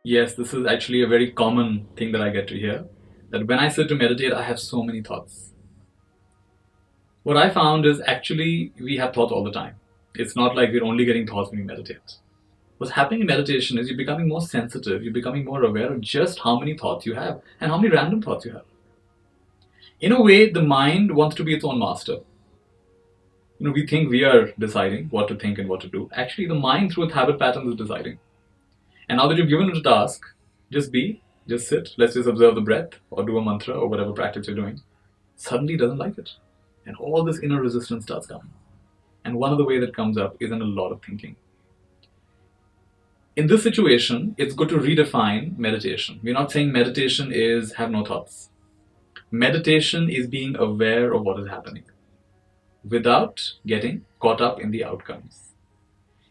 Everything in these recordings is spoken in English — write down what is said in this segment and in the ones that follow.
Yes, this is actually a very common thing that I get to hear. That when I sit to meditate, I have so many thoughts. What I found is actually we have thoughts all the time. It's not like we're only getting thoughts when we meditate. What's happening in meditation is you're becoming more sensitive, you're becoming more aware of just how many thoughts you have and how many random thoughts you have. In a way, the mind wants to be its own master. We think we are deciding what to think and what to do. Actually, the mind, through its habit patterns, is deciding. And now that you've given it a task, just be, just sit, let's just observe the breath or do a mantra or whatever practice you're doing, suddenly it doesn't like it. And all this inner resistance starts coming. And one of the ways that comes up is in a lot of thinking. In this situation, it's good to redefine meditation. We're not saying meditation is have no thoughts. Meditation is being aware of what is happening without getting caught up in the outcomes.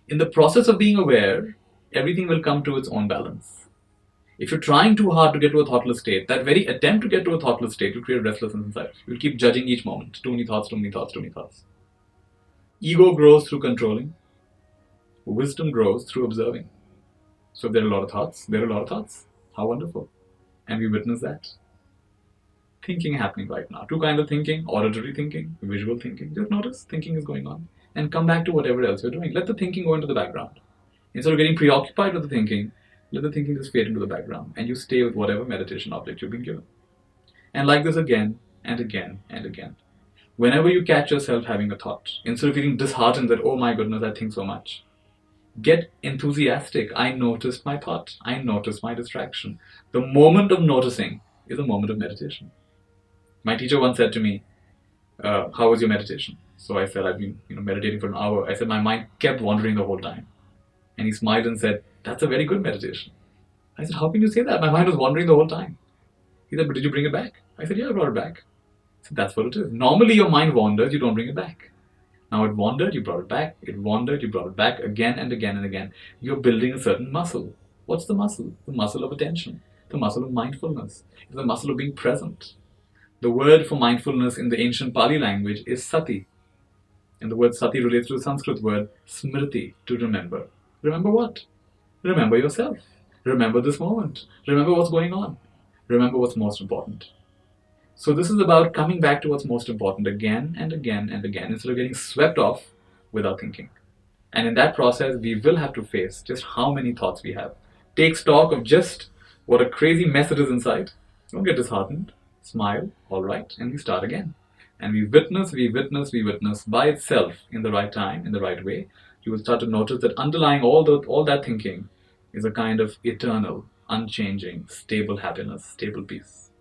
In the process of being aware, everything will come to its own balance. If you're trying too hard to get to a thoughtless state, that very attempt to get to a thoughtless state will create restlessness inside. You'll keep judging each moment. Too many thoughts, too many thoughts, too many thoughts. Ego grows through controlling. Wisdom grows through observing. So if there are a lot of thoughts, there are a lot of thoughts. How wonderful. And we witness that. Thinking happening right now. Two kinds of thinking: auditory thinking, visual thinking. Just notice thinking is going on. And come back to whatever else you're doing. Let the thinking go into the background. Instead of getting preoccupied with the thinking, let the thinking just fade into the background. And you stay with whatever meditation object you've been given. And like this again and again and again. Whenever you catch yourself having a thought, instead of feeling disheartened that, oh my goodness, I think so much, get enthusiastic. I noticed my thought. I noticed my distraction. The moment of noticing is a moment of meditation. My teacher once said to me, how was your meditation? So I said, I've been meditating for an hour. I said, my mind kept wandering the whole time. And he smiled and said, that's a very good meditation. I said, how can you say that? My mind was wandering the whole time. He said, but did you bring it back? I said, yeah, I brought it back. I said, that's what it is. Normally your mind wanders, you don't bring it back. Now it wandered, you brought it back. It wandered, you brought it back again and again and again. You're building a certain muscle. What's the muscle? The muscle of attention. The muscle of mindfulness. It's the muscle of being present. The word for mindfulness in the ancient Pali language is sati. And the word sati relates to the Sanskrit word smriti, to remember. Remember what? Remember yourself. Remember this moment. Remember what's going on. Remember what's most important. So this is about coming back to what's most important again and again and again, instead of getting swept off without thinking. And in that process, we will have to face just how many thoughts we have. Take stock of just what a crazy mess it is inside. Don't get disheartened. Smile, all right, and we start again. And we witness by itself in the right time, in the right way. You will start to notice that underlying all that thinking is a kind of eternal, unchanging, stable happiness, stable peace.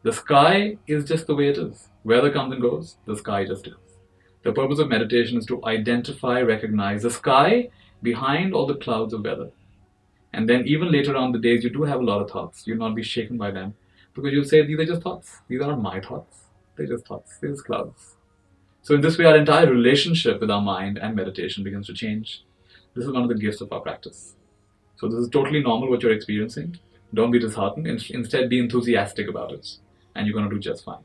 The sky is just the way it is. Weather comes and goes, the sky just is. The purpose of meditation is to identify, recognize the sky behind all the clouds of weather. And then even later on the days you do have a lot of thoughts, you'll not be shaken by them. Because you'll say, these are just thoughts. These are not my thoughts. They're just thoughts. They're just clouds. So in this way, our entire relationship with our mind and meditation begins to change. This is one of the gifts of our practice. So this is totally normal what you're experiencing. Don't be disheartened. Instead, be enthusiastic about it. And you're going to do just fine.